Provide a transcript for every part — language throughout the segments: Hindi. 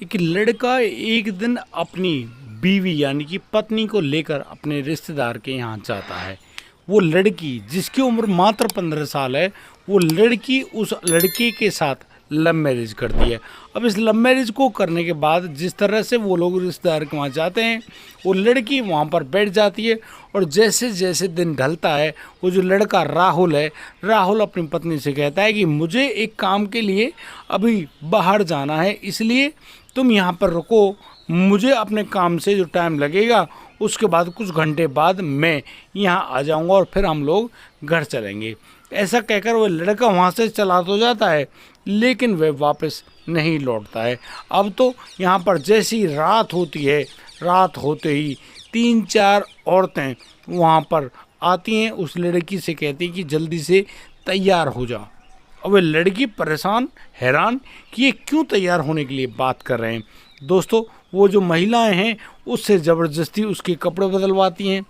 एक लड़का एक दिन अपनी बीवी यानी कि पत्नी को लेकर अपने रिश्तेदार के यहाँ जाता है। वो लड़की जिसकी उम्र मात्र 15 साल है, वो लड़की उस लड़के के साथ लव मैरिज करती है। अब इस लव मैरिज को करने के बाद जिस तरह से वो लोग रिश्तेदार के वहाँ जाते हैं, वो लड़की वहाँ पर बैठ जाती है और जैसे जैसे दिन ढलता है, वो जो लड़का राहुल है, राहुल अपनी पत्नी से कहता है कि मुझे एक काम के लिए अभी बाहर जाना है, इसलिए तुम यहाँ पर रुको, मुझे अपने काम से जो टाइम लगेगा उसके बाद कुछ घंटे बाद मैं यहाँ आ जाऊँगा और फिर हम लोग घर चलेंगे। ऐसा कहकर वह लड़का वहाँ से चला तो जाता है, लेकिन वह वापस नहीं लौटता है। अब तो यहाँ पर जैसी रात होती है, रात होते ही 3-4 औरतें वहाँ पर आती हैं, उस लड़की से कहती हैं कि जल्दी से तैयार हो जा। अब वह लड़की परेशान, हैरान कि ये क्यों तैयार होने के लिए बात कर रहे हैं। दोस्तों, वो जो महिलाएं हैं उससे ज़बरदस्ती उसके कपड़े बदलवाती हैं,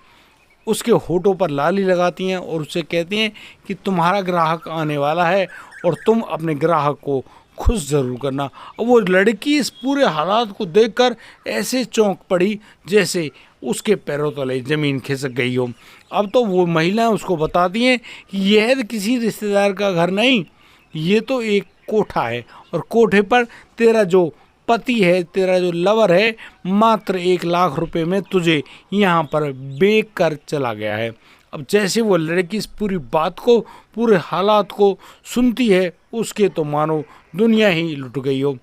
उसके होठों पर लाली लगाती हैं और उससे कहती हैं कि तुम्हारा ग्राहक आने वाला है और तुम अपने ग्राहक को खुश ज़रूर करना। और वो लड़की इस पूरे हालात को देखकर ऐसे चौंक पड़ी जैसे उसके पैरों तले ज़मीन खिसक गई हो। अब तो वो महिलाएं उसको बताती हैं कि यह किसी रिश्तेदार का घर नहीं, ये तो एक कोठा है और कोठे पर तेरा जो पति है, तेरा जो लवर है, मात्र 1 लाख रुपए में तुझे यहाँ पर बेच कर चला गया है। अब जैसे वो लड़की इस पूरी बात को, पूरे हालात को सुनती है, उसके तो मानो दुनिया ही लुट गई हो।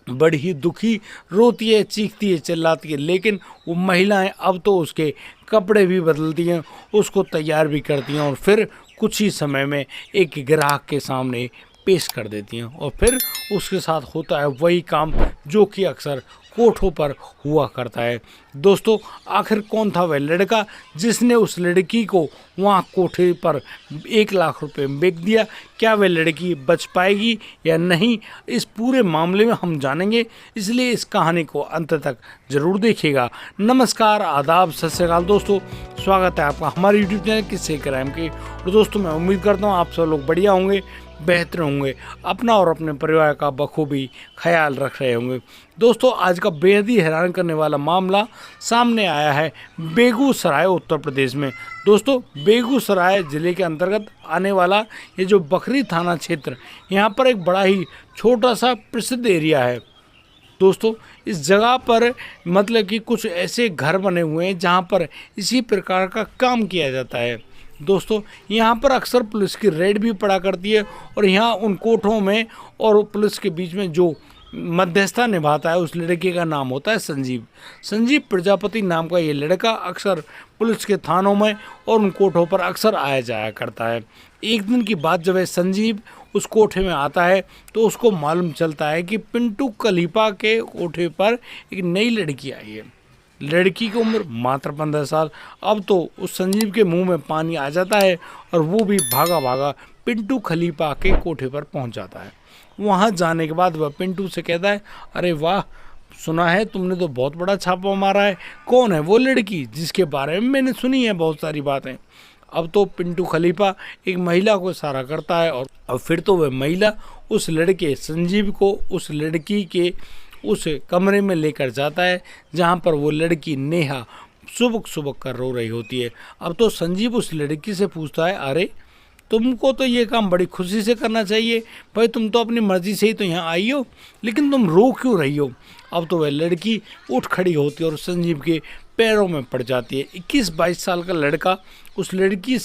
बड़ी ही दुखी रोती है, चीखती है, चिल्लाती है, लेकिन वो महिलाएं अब तो उसके कपड़े भी बदलती हैं, उसको तैयार भी करती हैं और फिर कुछ ही समय में एक ग्राहक के सामने पेश कर देती हैं। और फिर उसके साथ होता है वही काम जो कि अक्सर कोठों पर हुआ करता है। दोस्तों, आखिर कौन था वह लड़का जिसने उस लड़की को वहाँ कोठे पर 1 लाख रुपए में बेच दिया? क्या वह लड़की बच पाएगी या नहीं, इस पूरे मामले में हम जानेंगे, इसलिए इस कहानी को अंत तक जरूर देखिएगा। नमस्कार, आदाब, सत श्री अकाल दोस्तों, स्वागत है आपका हमारे यूट्यूब चैनल किस्से क्राइम के। और दोस्तों, मैं उम्मीद करता हूँ आप सब लोग बढ़िया होंगे, बेहतर होंगे, अपना और अपने परिवार का बखूबी ख्याल रख रहे होंगे। दोस्तों, आज का बेहद ही हैरान करने वाला मामला सामने आया है बेगूसराय, उत्तर प्रदेश में। दोस्तों, बेगूसराय ज़िले के अंतर्गत आने वाला ये जो बखरी थाना क्षेत्र, यहाँ पर एक बड़ा ही छोटा सा प्रसिद्ध एरिया है। दोस्तों, इस जगह पर मतलब कि कुछ ऐसे घर बने हुए हैं जहाँ पर इसी प्रकार का काम किया जाता है। दोस्तों, यहाँ पर अक्सर पुलिस की रेड भी पड़ा करती है और यहाँ उन कोठों में और पुलिस के बीच में जो मध्यस्थता निभाता है, उस लड़के का नाम होता है संजीव। संजीव प्रजापति नाम का ये लड़का अक्सर पुलिस के थानों में और उन कोठों पर अक्सर आया जाया करता है। एक दिन की बात जब है संजीव उस कोठे में आता है तो उसको मालूम चलता है कि पिंटू कलीपा के कोठे पर एक नई लड़की आई है। लड़की की उम्र मात्र 15 साल। अब तो उस संजीव के मुंह में पानी आ जाता है और वो भी भागा भागा पिंटू खलीफा के कोठे पर पहुंच जाता है। वहां जाने के बाद वह पिंटू से कहता है, अरे वाह, सुना है तुमने तो बहुत बड़ा छापा मारा है, कौन है वो लड़की जिसके बारे में मैंने सुनी है बहुत सारी बातें। अब तो पिंटू खलीफा एक महिला को इशारा करता है और फिर तो वह महिला उस लड़के संजीव को उस लड़की के उस कमरे में लेकर जाता है जहाँ पर वो लड़की नेहा सुबक सुबक कर रो रही होती है। अब तो संजीव उस लड़की से पूछता है, अरे तुमको तो ये काम बड़ी खुशी से करना चाहिए भाई, तुम तो अपनी मर्जी से ही तो यहाँ आई हो, लेकिन तुम रो क्यों रही हो? अब तो वह लड़की उठ खड़ी होती है और संजीव के पैरों में पड़ जाती है। 21-22 साल का लड़का उस लड़की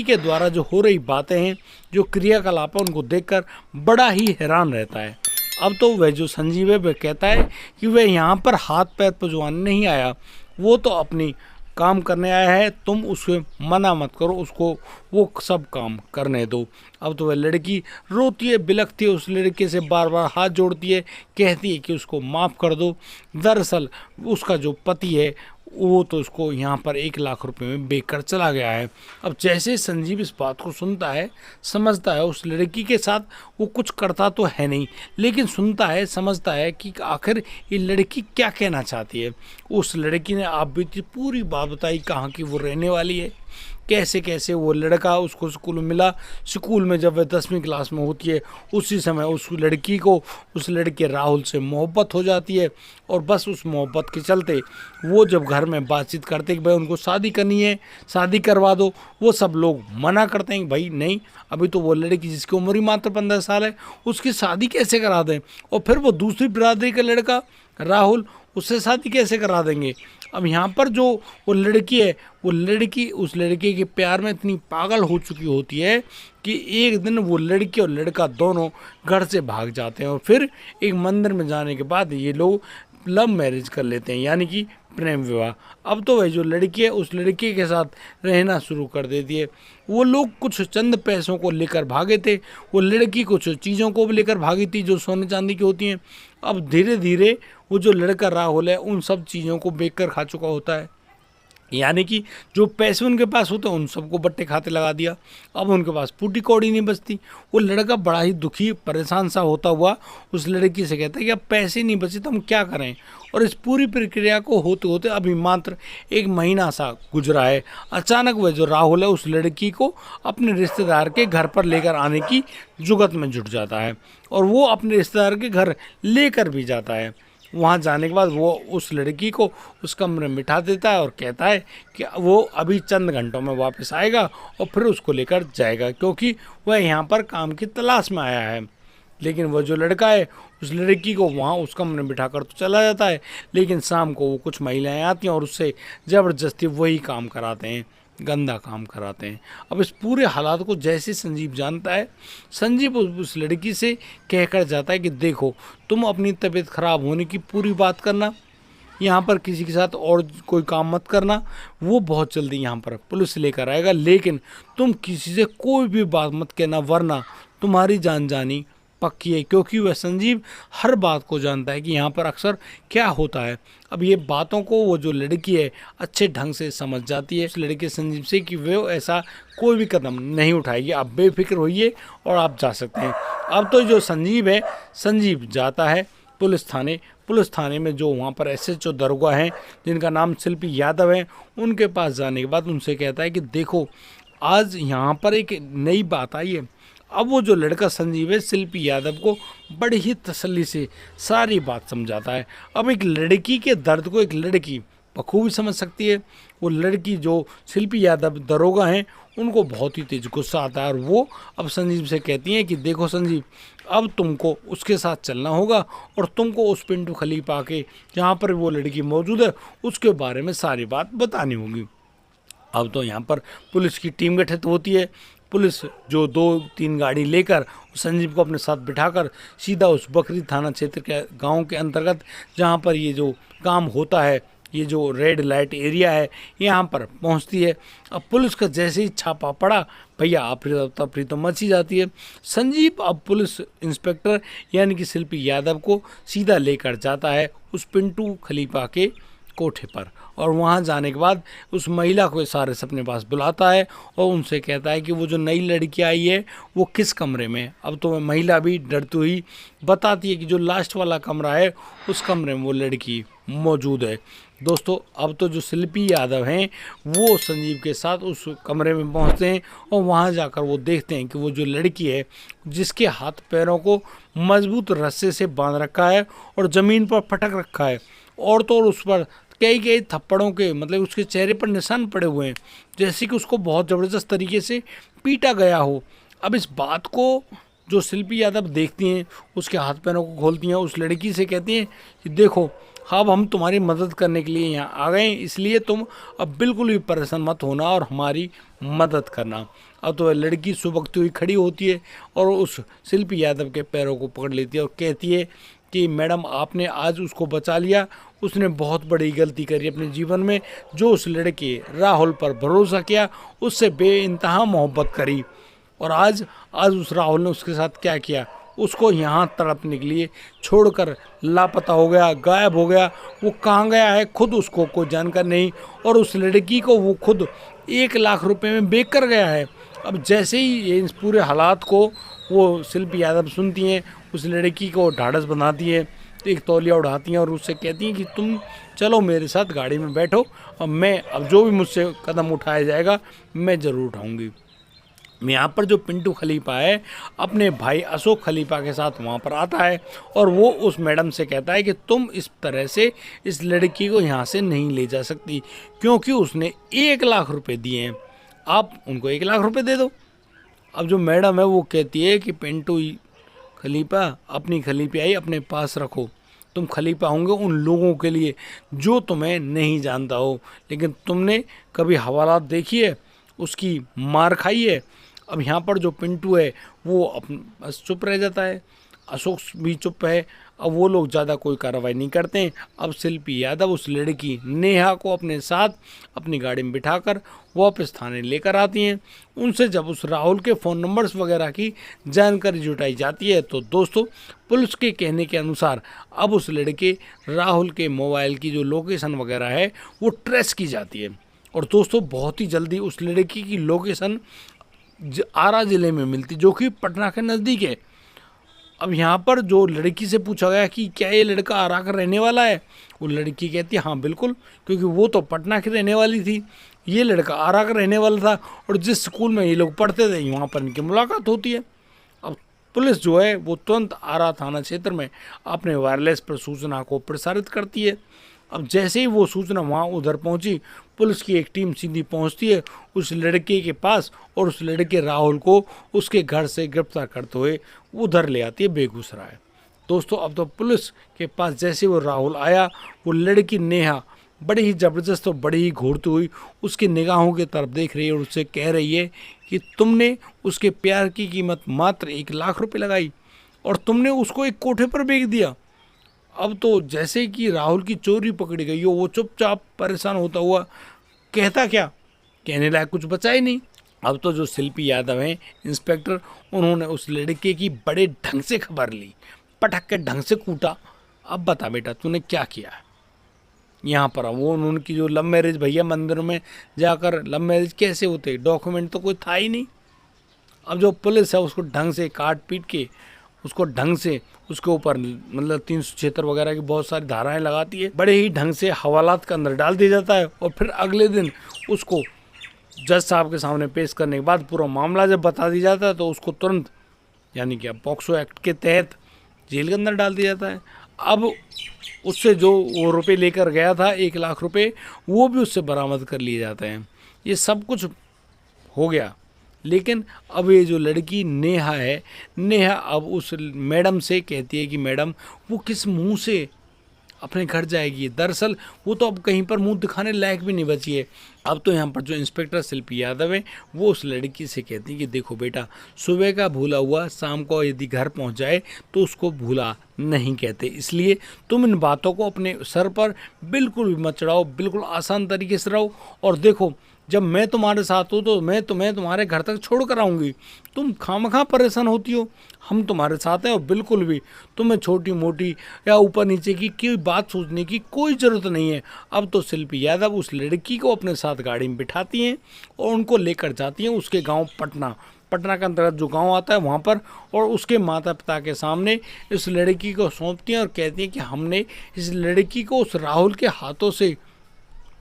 के द्वारा जो हो रही बातें हैं, जो क्रियाकलाप है, उनको देखकर बड़ा ही हैरान रहता है। अब तो वह जो संजीव है वह कहता है कि वह यहाँ पर हाथ पैर पजवाने नहीं आया, वो तो अपनी काम करने आया है, तुम उसको मना मत करो, उसको वो सब काम करने दो। अब तो वह लड़की रोती है, बिलखती है, उस लड़के से बार बार हाथ जोड़ती है, कहती है कि उसको माफ़ कर दो। दरअसल उसका जो पति है वो तो उसको यहाँ पर 1 लाख रुपए में बेच कर चला गया है। अब जैसे संजीव इस बात को सुनता है, समझता है उस लड़की के साथ वो कुछ करता तो है नहीं, लेकिन सुनता है, समझता है कि आखिर ये लड़की क्या कहना चाहती है। उस लड़की ने आप बीती पूरी बात बताई, कहाँ की वो रहने वाली है, कैसे कैसे वो लड़का उसको स्कूल में मिला। स्कूल में जब वह 10वीं क्लास में होती है उसी समय उस लड़की को उस लड़के राहुल से मोहब्बत हो जाती है, और बस उस मोहब्बत के चलते वो जब घर में बातचीत करते हैं कि भाई उनको शादी करनी है, शादी करवा दो, वो सब लोग मना करते हैं कि भाई नहीं, अभी तो वो लड़की जिसकी उम्र ही मात्र 15 साल है उसकी शादी कैसे करा दें, और फिर वो दूसरी बिरादरी का लड़का राहुल उससे शादी कैसे करा देंगे। अब यहाँ पर जो वो लड़की है वो लड़की उस लड़के के प्यार में इतनी पागल हो चुकी होती है कि एक दिन वो लड़की और लड़का दोनों घर से भाग जाते हैं, और फिर एक मंदिर में जाने के बाद ये लोग लव मैरिज कर लेते हैं, यानी कि प्रेम विवाह। अब तो वह जो लड़की है उस लड़के के साथ रहना शुरू कर देती है। वो लोग कुछ चंद पैसों को लेकर भागे थे, वो लड़की कुछ चीज़ों को भी लेकर भागी थी जो सोने चांदी की होती हैं। अब धीरे धीरे वो जो लड़का राहुल है उन सब चीज़ों को बेच कर खा चुका होता है, यानी कि जो पैसे उनके पास होते हैं उन सबको बट्टे खाते लगा दिया। अब उनके पास फूटी कौड़ी नहीं बचती। वो लड़का बड़ा ही दुखी परेशान सा होता हुआ उस लड़की से कहता है कि अब पैसे नहीं बचे तो हम क्या करें। और इस पूरी प्रक्रिया को होते होते अभी मात्र 1 महीना सा गुजरा है। अचानक वह जो राहुल है उस लड़की को अपने रिश्तेदार के घर पर लेकर आने की जुगत में जुट जाता है, और वो अपने रिश्तेदार के घर लेकर भी जाता है। वहाँ जाने के बाद वो उस लड़की को उस कमरे में बिठा देता है और कहता है कि वो अभी चंद घंटों में वापस आएगा और फिर उसको लेकर जाएगा, क्योंकि वह यहाँ पर काम की तलाश में आया है। लेकिन वो जो लड़का है उस लड़की को वहाँ उस कमरे में बिठा कर तो चला जाता है, लेकिन शाम को वो कुछ महिलाएं आती हैं और उससे ज़बरदस्ती वही काम कराते हैं, गंदा काम कराते हैं। अब इस पूरे हालात को जैसे संजीव जानता है, संजीव उस लड़की से कहकर जाता है कि देखो तुम अपनी तबीयत खराब होने की पूरी बात करना, यहाँ पर किसी के साथ और कोई काम मत करना, वो बहुत जल्दी यहाँ पर पुलिस लेकर आएगा, लेकिन तुम किसी से कोई भी बात मत कहना वरना तुम्हारी जान जानी पक्की है। क्योंकि वह संजीव हर बात को जानता है कि यहाँ पर अक्सर क्या होता है। अब ये बातों को वो जो लड़की है अच्छे ढंग से समझ जाती है उस लड़के संजीव से कि वो ऐसा कोई भी कदम नहीं उठाएगी, आप बेफिक्र होइए और आप जा सकते हैं। अब तो जो संजीव है, संजीव जाता है पुलिस थाने में जो वहाँ पर SHO दरोगा हैं जिनका नाम शिल्पी यादव है, उनके पास जाने के बाद उनसे कहता है कि देखो आज यहाँ पर एक नई बात आई है। अब वो जो लड़का संजीव है शिल्पी यादव को बड़ी ही तसल्ली से सारी बात समझाता है। अब एक लड़की के दर्द को एक लड़की बखूबी समझ सकती है। वो लड़की जो शिल्पी यादव दरोगा हैं उनको बहुत ही तेज गुस्सा आता है, और वो अब संजीव से कहती हैं कि देखो संजीव, अब तुमको उसके साथ चलना होगा और तुमको उस पिंटू खलीफा के जहाँ पर वो लड़की मौजूद है उसके बारे में सारी बात बतानी होगी। अब तो यहाँ पर पुलिस की टीम गठित होती है। पुलिस जो 2-3 गाड़ी लेकर संजीव को अपने साथ बिठाकर सीधा उस बकरी थाना क्षेत्र के गांव के अंतर्गत जहां पर ये जो काम होता है, ये जो रेड लाइट एरिया है, यहाँ पर पहुंचती है। अब पुलिस का जैसे ही छापा पड़ा भैया अफरी तो मची जाती है। संजीव अब पुलिस इंस्पेक्टर यानी कि शिल्पी यादव को सीधा लेकर जाता है उस पिंटू खलीफा के कोठे पर, और वहाँ जाने के बाद उस महिला को सारे अपने पास बुलाता है और उनसे कहता है कि वो जो नई लड़की आई है वो किस कमरे में। अब तो महिला भी डरती हुई बताती है कि जो लास्ट वाला कमरा है उस कमरे में वो लड़की मौजूद है। दोस्तों अब तो जो शिल्पी यादव हैं वो संजीव के साथ उस कमरे में पहुंचते हैं और वहां जाकर वो देखते हैं कि वो जो लड़की है जिसके हाथ पैरों को मजबूत रस्से से बांध रखा है और ज़मीन पर पटक रखा है, और तो और उस पर कई थप्पड़ों के मतलब उसके चेहरे पर निशान पड़े हुए हैं, जैसे कि उसको बहुत ज़बरदस्त तरीके से पीटा गया हो। अब इस बात को जो शिल्पी यादव देखती हैं, उसके हाथ पैरों को खोलती हैं, उस लड़की से कहती हैं कि देखो अब हम तुम्हारी मदद करने के लिए यहाँ आ गए हैं, इसलिए तुम अब बिल्कुल भी परेशान मत होना और हमारी मदद करना। अब तो वह लड़की सुबकती हुई खड़ी होती है और उस शिल्पी यादव के पैरों को पकड़ लेती है और कहती है कि मैडम आपने आज उसको बचा लिया, उसने बहुत बड़ी गलती करी अपने जीवन में, जो उस लड़के राहुल पर भरोसा किया, उससे बेइंतहा मोहब्बत करी, और आज उस राहुल ने उसके साथ क्या किया, उसको यहाँ तड़पने के लिए छोड़कर लापता हो गया, गायब हो गया। वो कहाँ गया है खुद उसको कोई जानकारी नहीं, और उस लड़की को वो खुद 1 लाख रुपए में बेच कर गया है। अब जैसे ही ये इस पूरे हालात को वो शिल्पी यादव सुनती हैं, उस लड़की को ढाढ़स बनाती है तो एक तौलिया उठाती हैं और उससे कहती हैं कि तुम चलो मेरे साथ गाड़ी में बैठो, अब जो भी मुझसे कदम उठाया जाएगा मैं ज़रूर उठाऊंगी। यहाँ पर जो पिंटू खलीफा है अपने भाई अशोक खलीफा के साथ वहाँ पर आता है और वो उस मैडम से कहता है कि तुम इस तरह से इस लड़की को यहाँ से नहीं ले जा सकती, क्योंकि उसने 1 लाख रुपए दिए हैं, आप उनको 1 लाख रुपए दे दो। अब जो मैडम है वो कहती है कि पिंटू खलीफा अपनी खलीफाई अपने पास रखो, तुम खलीफा होंगे उन लोगों के लिए जो तुम्हें नहीं जानता हो, लेकिन तुमने कभी हवालात देखी है, उसकी मार खाई है। अब यहाँ पर जो पिंटू है वो बस चुप रह जाता है, अशोक भी चुप है। अब वो लोग ज़्यादा कोई कार्रवाई नहीं करते हैं। अब शिल्पी यादव उस लड़की नेहा को अपने साथ अपनी गाड़ी में बिठाकर वापस थाने लेकर आती हैं। उनसे जब उस राहुल के फ़ोन नंबर्स वगैरह की जानकारी जुटाई जाती है तो दोस्तों पुलिस के कहने के अनुसार अब उस लड़के राहुल के मोबाइल की जो लोकेशन वगैरह है वो ट्रेस की जाती है और दोस्तों बहुत ही जल्दी उस लड़की की लोकेशन आरा ज़िले में मिलती, जो कि पटना के नज़दीक है। अब यहाँ पर जो लड़की से पूछा गया कि क्या ये लड़का आरा का रहने वाला है, वो लड़की कहती है हाँ बिल्कुल, क्योंकि वो तो पटना की रहने वाली थी, ये लड़का आरा का रहने वाला था और जिस स्कूल में ये लोग पढ़ते थे वहाँ पर इनकी मुलाकात होती है। अब पुलिस जो है वो तुरंत आरा थाना क्षेत्र में अपने वायरलेस पर सूचना को प्रसारित करती है। अब जैसे ही वो सूचना वहाँ उधर पहुँची, पुलिस की एक टीम सीधी पहुँचती है उस लड़के के पास और उस लड़के राहुल को उसके घर से गिरफ्तार करते हुए उधर ले आती है बेगूसराय। दोस्तों अब तो पुलिस के पास जैसे वो राहुल आया, वो लड़की नेहा बड़ी ही ज़बरदस्त और बड़ी ही घूरती हुई उसकी निगाहों की तरफ देख रही है और उससे कह रही है कि तुमने उसके प्यार की कीमत मात्र 1 लाख रुपए लगाई और तुमने उसको एक कोठे पर बेच दिया। अब तो जैसे कि राहुल की चोरी पकड़ी गई हो, वो चुपचाप परेशान होता हुआ कहता क्या, कहने लायक कुछ बचा ही नहीं। अब तो जो शिल्पी यादव हैं इंस्पेक्टर, उन्होंने उस लड़के की बड़े ढंग से खबर ली, पटक के ढंग से कूटा। अब बता बेटा तूने क्या किया है यहाँ पर। वो उनकी जो लव मैरिज, भैया मंदिर में जाकर लव मैरिज कैसे होते, डॉक्यूमेंट तो कोई था ही नहीं। अब जो पुलिस है उसको ढंग से काट पीट के उसको ढंग से उसके ऊपर मतलब 376 वगैरह की बहुत सारी धाराएं लगाती है, बड़े ही ढंग से हवालात के अंदर डाल दिया जाता है और फिर अगले दिन उसको जज साहब के सामने पेश करने के बाद पूरा मामला जब बता दिया जाता है तो उसको तुरंत यानी कि पॉक्सो एक्ट के तहत जेल के अंदर डाल दिया जाता है। अब उससे जो वो रुपये लेकर गया था 1 लाख रुपये, वो भी उससे बरामद कर लिए जाते हैं। ये सब कुछ हो गया, लेकिन अब ये जो लड़की नेहा है, नेहा अब उस मैडम से कहती है कि मैडम वो किस मुंह से अपने घर जाएगी। दरअसल वो तो अब कहीं पर मुंह दिखाने लायक भी नहीं बची है। अब तो यहाँ पर जो इंस्पेक्टर शिल्पी यादव है वो उस लड़की से कहती है कि देखो बेटा, सुबह का भूला हुआ शाम को यदि घर पहुँच जाए तो उसको भूला नहीं कहते, इसलिए तुम इन बातों को अपने सर पर बिल्कुल भी मत चढ़ाओ, बिल्कुल आसान तरीके से रहो। और देखो जब मैं तुम्हारे साथ हूँ तो मैं तुम्हें तुम्हारे घर तक छोड़ कर आऊँगी, तुम खामखा परेशान होती हो, हम तुम्हारे साथ हैं और बिल्कुल भी तुम्हें छोटी मोटी या ऊपर नीचे की कोई बात सोचने की कोई ज़रूरत नहीं है। अब तो शिल्पी यादव उस लड़की को अपने साथ गाड़ी में बिठाती हैं और उनको लेकर जाती हैं उसके गांव पटना के अंतर्गत जो गांव आता है वहाँ पर, और उसके माता पिता के सामने इस लड़की को सौंपती हैं और कहती हैं कि हमने इस लड़की को उस राहुल के हाथों से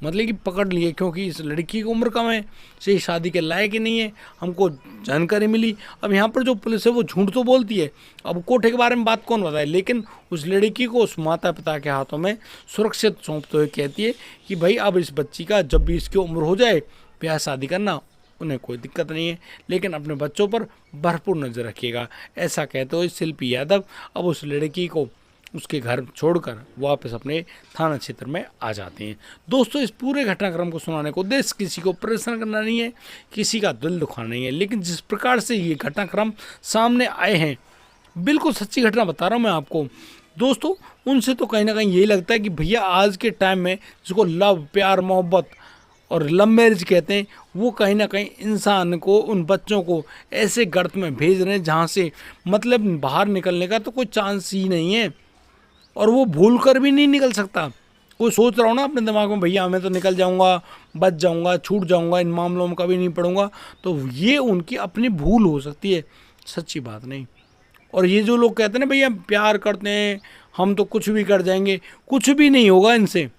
मतलब कि पकड़ लिए, क्योंकि इस लड़की की उम्र कम है, से शादी के लायक ही नहीं है, हमको जानकारी मिली। अब यहाँ पर जो पुलिस है वो झूठ तो बोलती है, अब कोठे के बारे में बात कौन बताए, लेकिन उस लड़की को उस माता पिता के हाथों में सुरक्षित सौंपते हुए कहती है कि भाई अब इस बच्ची का जब भी इसकी उम्र हो जाए ब्याह शादी करना, उन्हें कोई दिक्कत नहीं है, लेकिन अपने बच्चों पर भरपूर नज़र रखिएगा। ऐसा कहते हुए शिल्पी यादव अब उस लड़की को उसके घर छोड़कर वापस अपने थाना क्षेत्र में आ जाते हैं। दोस्तों इस पूरे घटनाक्रम को सुनाने को उद्देश्य किसी को परेशान करना नहीं है, किसी का दिल दुखाना नहीं है, लेकिन जिस प्रकार से ये घटनाक्रम सामने आए हैं, बिल्कुल सच्ची घटना बता रहा हूँ मैं आपको दोस्तों, उनसे तो कहीं ना कहीं यही लगता है कि भैया आज के टाइम में जिसको लव, प्यार, मोहब्बत और लव मैरिज कहते हैं, वो कहीं ना कहीं इंसान को, उन बच्चों को ऐसे गर्त में भेज रहे हैं जहाँ से मतलब बाहर निकलने का तो कोई चांस ही नहीं है, और वो भूल कर भी नहीं निकल सकता। कोई सोच रहा हो ना अपने दिमाग में भैया मैं तो निकल जाऊंगा, बच जाऊंगा, छूट जाऊंगा, इन मामलों में कभी नहीं पड़ूंगा, तो ये उनकी अपनी भूल हो सकती है, सच्ची बात नहीं। और ये जो लोग कहते हैं ना भैया प्यार करते हैं हम तो कुछ भी कर जाएंगे, कुछ भी नहीं होगा इनसे।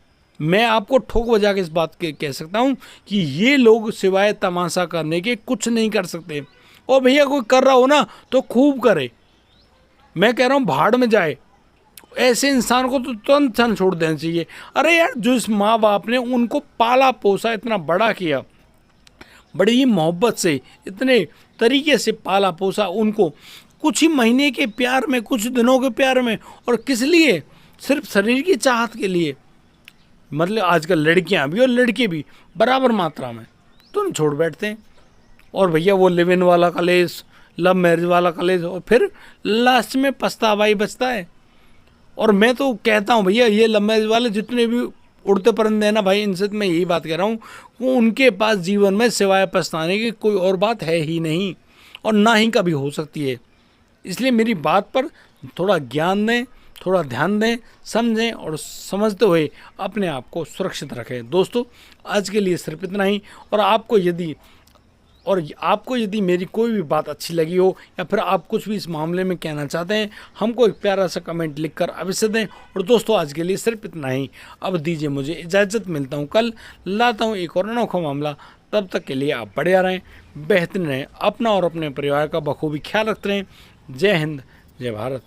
मैं आपको ठोक बजा के इस बात के कह सकता हूँ कि ये लोग सिवाय तमाशा करने के कुछ नहीं कर सकते। और भैया कोई कर रहा हो ना तो खूब करे, मैं कह रहा हूँ भाड़ में जाए। ऐसे इंसान को तो तुरंत छन छोड़ देना चाहिए। अरे यार, जो इस माँ बाप ने उनको पाला पोसा, इतना बड़ा किया, बड़ी ही मोहब्बत से, इतने तरीके से पाला पोसा उनको, कुछ ही महीने के प्यार में, कुछ दिनों के प्यार में, और किस लिए? सिर्फ शरीर की चाहत के लिए। मतलब आजकल लड़कियां भी और लड़के भी बराबर मात्रा में तुम छोड़ बैठते हैं। और भैया वो लिव इन वाला कलेश, लव मैरिज वाला कलेश, और फिर लास्ट में पछतावा ही बचता है। और मैं तो कहता हूँ भैया, ये लव मैरिज वाले जितने भी उड़ते परिंदे हैं ना भाई, इनसे तो मैं यही बात कह रहा हूँ, वो उनके पास जीवन में सिवाय पछताने की कोई और बात है ही नहीं, और ना ही कभी हो सकती है। इसलिए मेरी बात पर थोड़ा ज्ञान दें, थोड़ा ध्यान दें, समझें, और समझते हुए अपने आप को सुरक्षित रखें। दोस्तों, आज के लिए सिर्फ इतना ही। और आपको यदि मेरी कोई भी बात अच्छी लगी हो, या फिर आप कुछ भी इस मामले में कहना चाहते हैं, हमको एक प्यारा सा कमेंट लिखकर अवश्य दें। और दोस्तों, आज के लिए सिर्फ इतना ही। अब दीजिए मुझे इजाज़त, मिलता हूँ कल, लाता हूँ एक और अनोखा मामला। तब तक के लिए आप बढ़िया रहें, बेहतरीन रहें, अपना और अपने परिवार का बखूबी ख्याल रखते रहें। जय हिंद, जय भारत।